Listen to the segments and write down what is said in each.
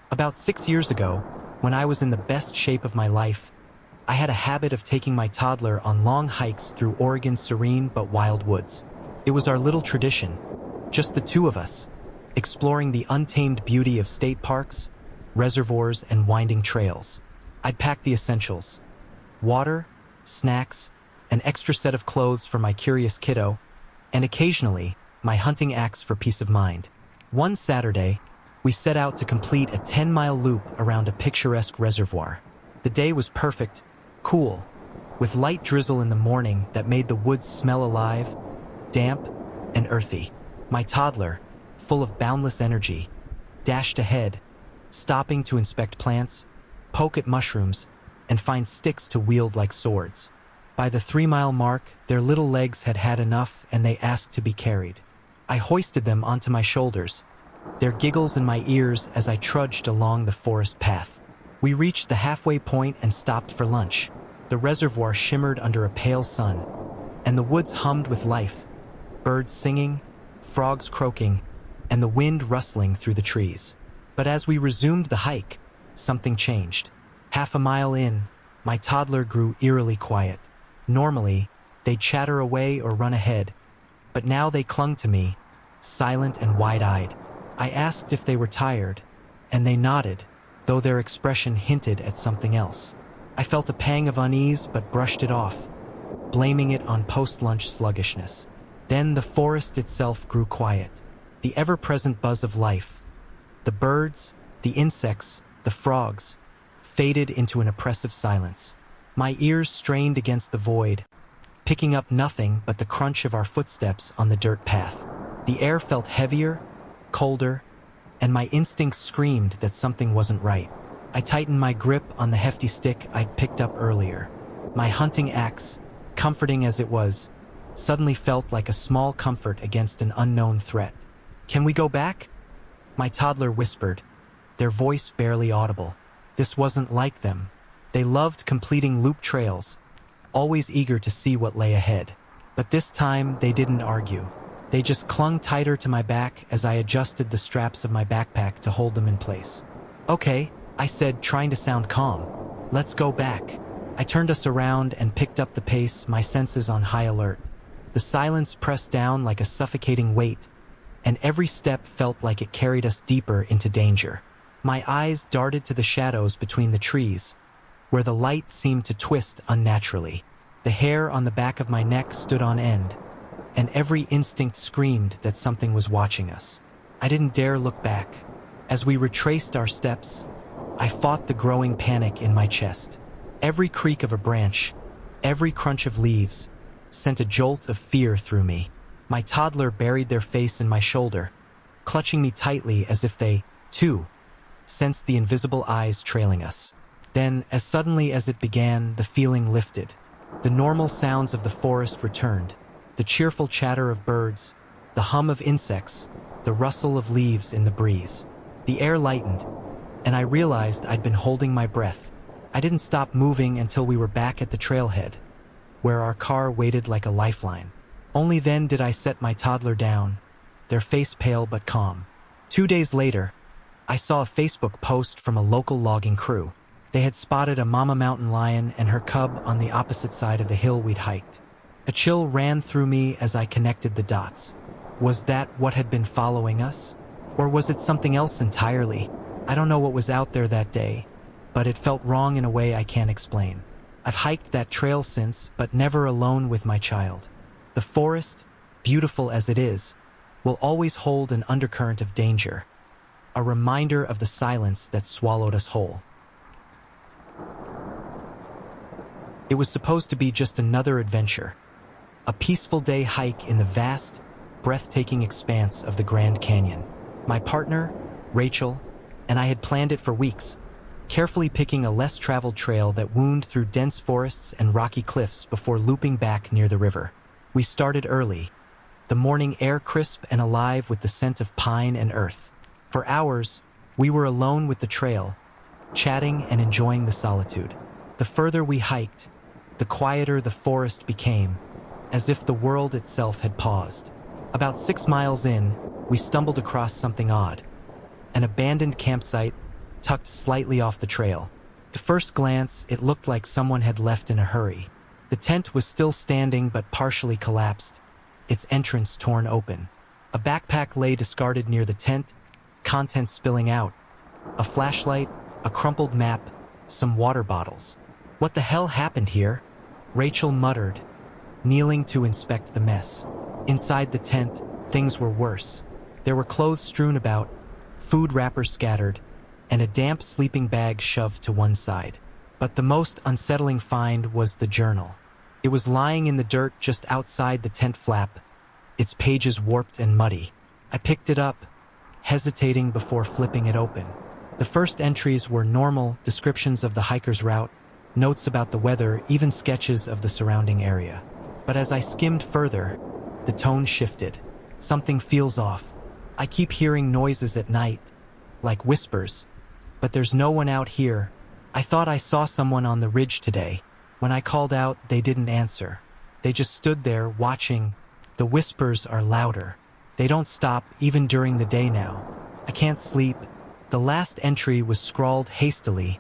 About 6 years ago, when I was in the best shape of my life, I had a habit of taking my toddler on long hikes through Oregon's serene but wild woods. It was our little tradition, just the two of us, exploring the untamed beauty of state parks, reservoirs, and winding trails. I'd pack the essentials: water, snacks, an extra set of clothes for my curious kiddo, and occasionally, my hunting axe for peace of mind. One Saturday, we set out to complete a 10-mile loop around a picturesque reservoir. The day was perfect, cool, with light drizzle in the morning that made the woods smell alive, damp, and earthy. My toddler, full of boundless energy, dashed ahead, stopping to inspect plants, poke at mushrooms, and find sticks to wield like swords. By the 3-mile mark, their little legs had had enough and they asked to be carried. I hoisted them onto my shoulders, their giggles in my ears as I trudged along the forest path. We reached the halfway point and stopped for lunch. The reservoir shimmered under a pale sun, and the woods hummed with life, birds singing, frogs croaking, and the wind rustling through the trees. But as we resumed the hike, something changed. Half a mile in, my toddler grew eerily quiet. Normally, they'd chatter away or run ahead, but now they clung to me, silent and wide-eyed. I asked if they were tired, and they nodded, though their expression hinted at something else. I felt a pang of unease but brushed it off, blaming it on post-lunch sluggishness. Then the forest itself grew quiet, the ever-present buzz of life. The birds, the insects, the frogs, faded into an oppressive silence. My ears strained against the void, picking up nothing but the crunch of our footsteps on the dirt path. The air felt heavier, colder, and my instincts screamed that something wasn't right. I tightened my grip on the hefty stick I'd picked up earlier. My hunting axe, comforting as it was, suddenly felt like a small comfort against an unknown threat. "Can we go back?" my toddler whispered, their voice barely audible. This wasn't like them. They loved completing loop trails, always eager to see what lay ahead. But this time, they didn't argue. They just clung tighter to my back as I adjusted the straps of my backpack to hold them in place. "Okay," I said, trying to sound calm. "Let's go back." I turned us around and picked up the pace, my senses on high alert. The silence pressed down like a suffocating weight, and every step felt like it carried us deeper into danger. My eyes darted to the shadows between the trees, where the light seemed to twist unnaturally. The hair on the back of my neck stood on end, and every instinct screamed that something was watching us. I didn't dare look back. As we retraced our steps, I fought the growing panic in my chest. Every creak of a branch, every crunch of leaves, sent a jolt of fear through me. My toddler buried their face in my shoulder, clutching me tightly as if they, too, sensed the invisible eyes trailing us. Then, as suddenly as it began, the feeling lifted. The normal sounds of the forest returned, the cheerful chatter of birds, the hum of insects, the rustle of leaves in the breeze. The air lightened, and I realized I'd been holding my breath. I didn't stop moving until we were back at the trailhead, where our car waited like a lifeline. Only then did I set my toddler down, their face pale but calm. 2 days later, I saw a Facebook post from a local logging crew. They had spotted a mama mountain lion and her cub on the opposite side of the hill we'd hiked. A chill ran through me as I connected the dots. Was that what had been following us? Or was it something else entirely? I don't know what was out there that day, but it felt wrong in a way I can't explain. I've hiked that trail since, but never alone with my child. The forest, beautiful as it is, will always hold an undercurrent of danger, a reminder of the silence that swallowed us whole. It was supposed to be just another adventure, a peaceful day hike in the vast, breathtaking expanse of the Grand Canyon. My partner, Rachel, and I had planned it for weeks, carefully picking a less traveled trail that wound through dense forests and rocky cliffs before looping back near the river. We started early, the morning air crisp and alive with the scent of pine and earth. For hours, we were alone with the trail, chatting and enjoying the solitude. The further we hiked, the quieter the forest became, as if the world itself had paused. About 6 miles in, we stumbled across something odd. An abandoned campsite, tucked slightly off the trail. At first glance, it looked like someone had left in a hurry. The tent was still standing but partially collapsed, its entrance torn open. A backpack lay discarded near the tent, contents spilling out. A flashlight, a crumpled map, some water bottles. What the hell happened here? Rachel muttered, kneeling to inspect the mess. Inside the tent, things were worse. There were clothes strewn about, food wrappers scattered, and a damp sleeping bag shoved to one side. But the most unsettling find was the journal. It was lying in the dirt just outside the tent flap, its pages warped and muddy. I picked it up, hesitating before flipping it open. The first entries were normal descriptions of the hiker's route, notes about the weather, even sketches of the surrounding area. But as I skimmed further, the tone shifted. Something feels off. I keep hearing noises at night, like whispers, but there's no one out here. I thought I saw someone on the ridge today. When I called out, they didn't answer. They just stood there watching. The whispers are louder. They don't stop even during the day now. I can't sleep. The last entry was scrawled hastily,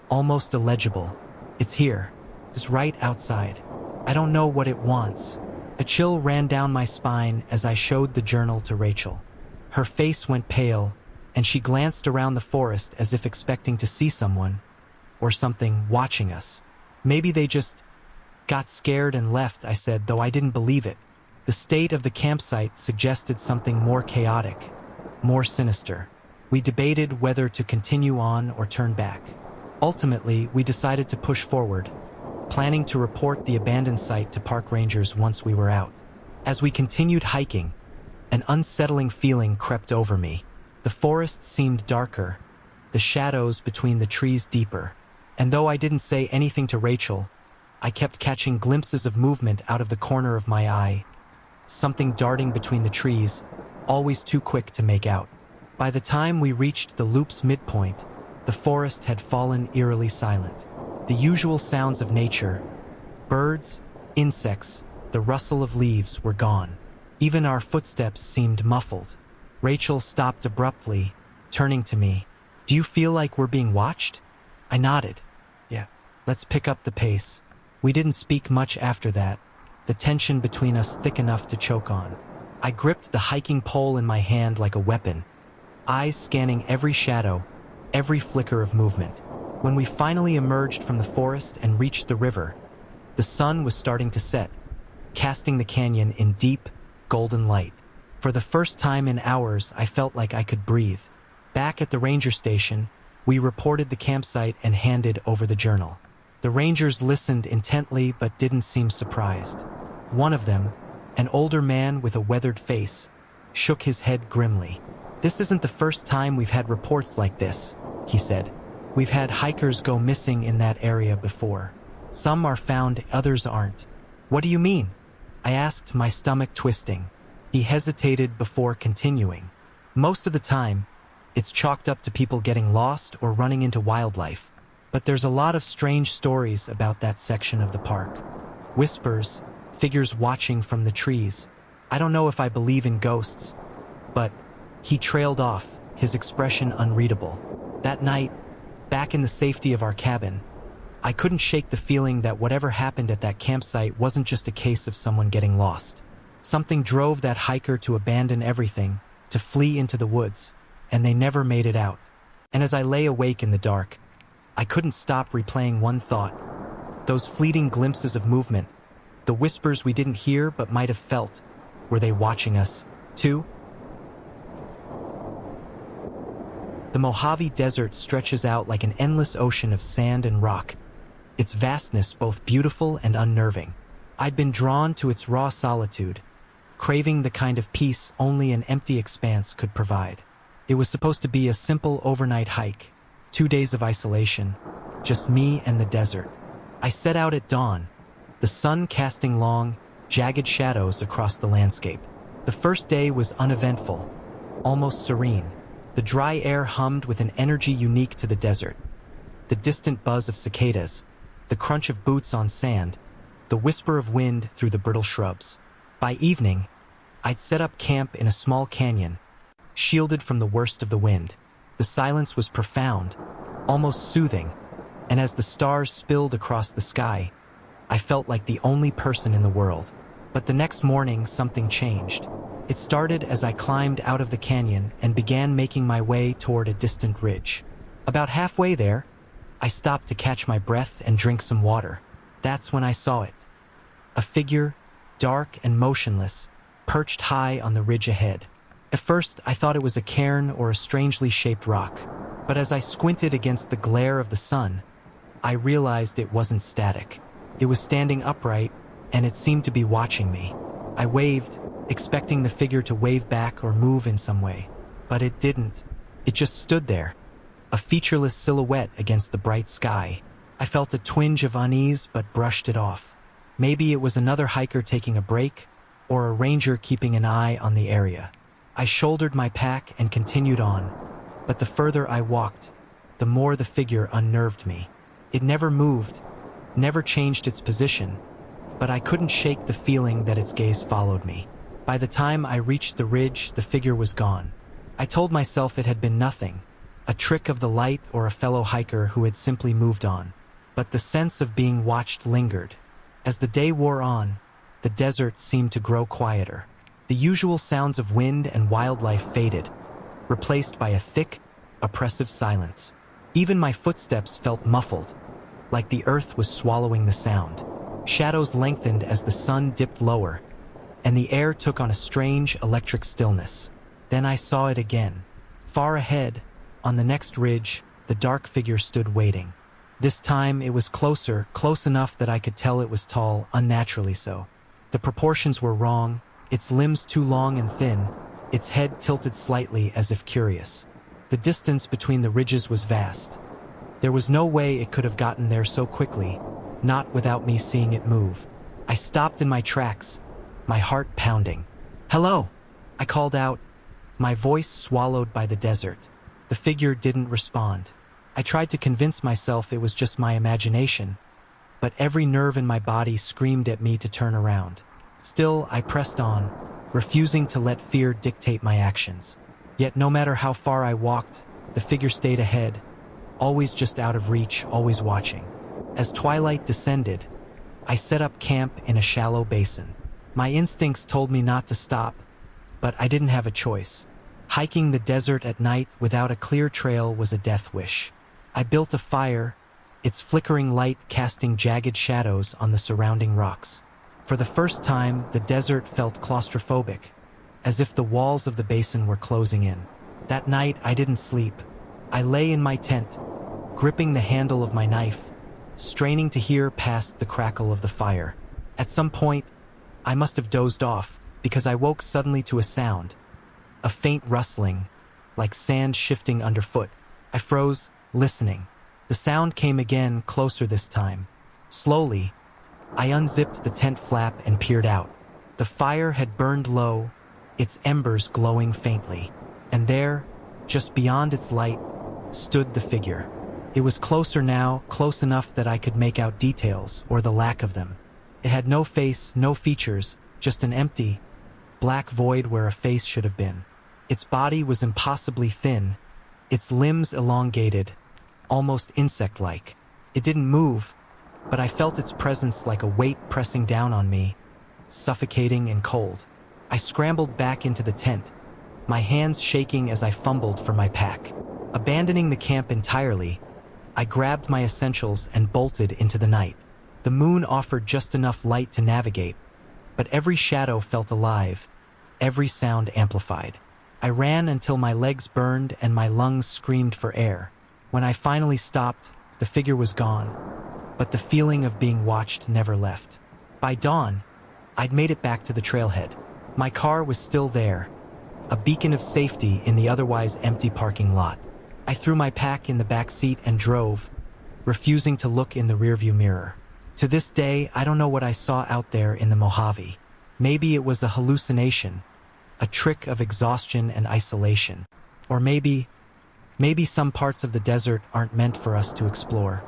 almost illegible. It's here. It's right outside. I don't know what it wants. A chill ran down my spine as I showed the journal to Rachel. Her face went pale, and she glanced around the forest as if expecting to see someone or something watching us. Maybe they just got scared and left, I said, though I didn't believe it. The state of the campsite suggested something more chaotic, more sinister. We debated whether to continue on or turn back. Ultimately, we decided to push forward, planning to report the abandoned site to park rangers once we were out. As we continued hiking, an unsettling feeling crept over me. The forest seemed darker, the shadows between the trees deeper. And though I didn't say anything to Rachel, I kept catching glimpses of movement out of the corner of my eye, something darting between the trees, always too quick to make out. By the time we reached the loop's midpoint, the forest had fallen eerily silent. The usual sounds of nature, birds, insects, the rustle of leaves were gone. Even our footsteps seemed muffled. Rachel stopped abruptly, turning to me. "Do you feel like we're being watched?" I nodded. "Yeah, let's pick up the pace." We didn't speak much after that, the tension between us thick enough to choke on. I gripped the hiking pole in my hand like a weapon, eyes scanning every shadow, every flicker of movement. When we finally emerged from the forest and reached the river, the sun was starting to set, casting the canyon in deep, golden light. For the first time in hours, I felt like I could breathe. Back at the ranger station, we reported the campsite and handed over the journal. The rangers listened intently but didn't seem surprised. One of them, an older man with a weathered face, shook his head grimly. "This isn't the first time we've had reports like this," he said. "We've had hikers go missing in that area before. Some are found, others aren't." "What do you mean?" I asked, my stomach twisting. He hesitated before continuing. "Most of the time, it's chalked up to people getting lost or running into wildlife. But there's a lot of strange stories about that section of the park. Whispers, figures watching from the trees. I don't know if I believe in ghosts, but..." He trailed off, his expression unreadable. That night, back in the safety of our cabin, I couldn't shake the feeling that whatever happened at that campsite wasn't just a case of someone getting lost. Something drove that hiker to abandon everything, to flee into the woods, and they never made it out. And as I lay awake in the dark, I couldn't stop replaying one thought. Those fleeting glimpses of movement, the whispers we didn't hear but might have felt, were they watching us, too? The Mojave Desert stretches out like an endless ocean of sand and rock, its vastness both beautiful and unnerving. I'd been drawn to its raw solitude, craving the kind of peace only an empty expanse could provide. It was supposed to be a simple overnight hike, 2 days of isolation, just me and the desert. I set out at dawn, the sun casting long, jagged shadows across the landscape. The first day was uneventful, almost serene. The dry air hummed with an energy unique to the desert. The distant buzz of cicadas, the crunch of boots on sand, the whisper of wind through the brittle shrubs. By evening, I'd set up camp in a small canyon, shielded from the worst of the wind. The silence was profound, almost soothing, and as the stars spilled across the sky, I felt like the only person in the world. But the next morning, something changed. It started as I climbed out of the canyon and began making my way toward a distant ridge. About halfway there, I stopped to catch my breath and drink some water. That's when I saw it. A figure, dark and motionless, perched high on the ridge ahead. At first, I thought it was a cairn or a strangely shaped rock. But as I squinted against the glare of the sun, I realized it wasn't static. It was standing upright, and it seemed to be watching me. I waved, expecting the figure to wave back or move in some way. But it didn't. It just stood there, a featureless silhouette against the bright sky. I felt a twinge of unease but brushed it off. Maybe it was another hiker taking a break, or a ranger keeping an eye on the area. I shouldered my pack and continued on, but the further I walked, the more the figure unnerved me. It never moved, never changed its position, but I couldn't shake the feeling that its gaze followed me. By the time I reached the ridge, the figure was gone. I told myself it had been nothing, a trick of the light or a fellow hiker who had simply moved on. But the sense of being watched lingered. As the day wore on, the desert seemed to grow quieter. The usual sounds of wind and wildlife faded, replaced by a thick, oppressive silence. Even my footsteps felt muffled, like the earth was swallowing the sound. Shadows lengthened as the sun dipped lower, and the air took on a strange electric stillness. Then I saw it again. Far ahead, on the next ridge, the dark figure stood waiting. This time it was closer, close enough that I could tell it was tall, unnaturally so. The proportions were wrong, its limbs too long and thin, its head tilted slightly as if curious. The distance between the ridges was vast. There was no way it could have gotten there so quickly, not without me seeing it move. I stopped in my tracks, my heart pounding. "Hello!" I called out, my voice swallowed by the desert. The figure didn't respond. I tried to convince myself it was just my imagination, but every nerve in my body screamed at me to turn around. Still, I pressed on, refusing to let fear dictate my actions. Yet no matter how far I walked, the figure stayed ahead, always just out of reach, always watching. As twilight descended, I set up camp in a shallow basin. My instincts told me not to stop, but I didn't have a choice. Hiking the desert at night without a clear trail was a death wish. I built a fire, its flickering light casting jagged shadows on the surrounding rocks. For the first time, the desert felt claustrophobic, as if the walls of the basin were closing in. That night, I didn't sleep. I lay in my tent, gripping the handle of my knife, straining to hear past the crackle of the fire. At some point, I must have dozed off, because I woke suddenly to a sound, a faint rustling, like sand shifting underfoot. I froze, listening. The sound came again, closer this time. Slowly, I unzipped the tent flap and peered out. The fire had burned low, its embers glowing faintly. And there, just beyond its light, stood the figure. It was closer now, close enough that I could make out details, or the lack of them. It had no face, no features, just an empty, black void where a face should have been. Its body was impossibly thin, its limbs elongated, almost insect-like. It didn't move, but I felt its presence like a weight pressing down on me, suffocating and cold. I scrambled back into the tent, my hands shaking as I fumbled for my pack. Abandoning the camp entirely, I grabbed my essentials and bolted into the night. The moon offered just enough light to navigate, but every shadow felt alive, every sound amplified. I ran until my legs burned and my lungs screamed for air. When I finally stopped, the figure was gone, but the feeling of being watched never left. By dawn, I'd made it back to the trailhead. My car was still there, a beacon of safety in the otherwise empty parking lot. I threw my pack in the back seat and drove, refusing to look in the rearview mirror. To this day, I don't know what I saw out there in the Mojave. Maybe it was a hallucination, a trick of exhaustion and isolation. Or maybe some parts of the desert aren't meant for us to explore.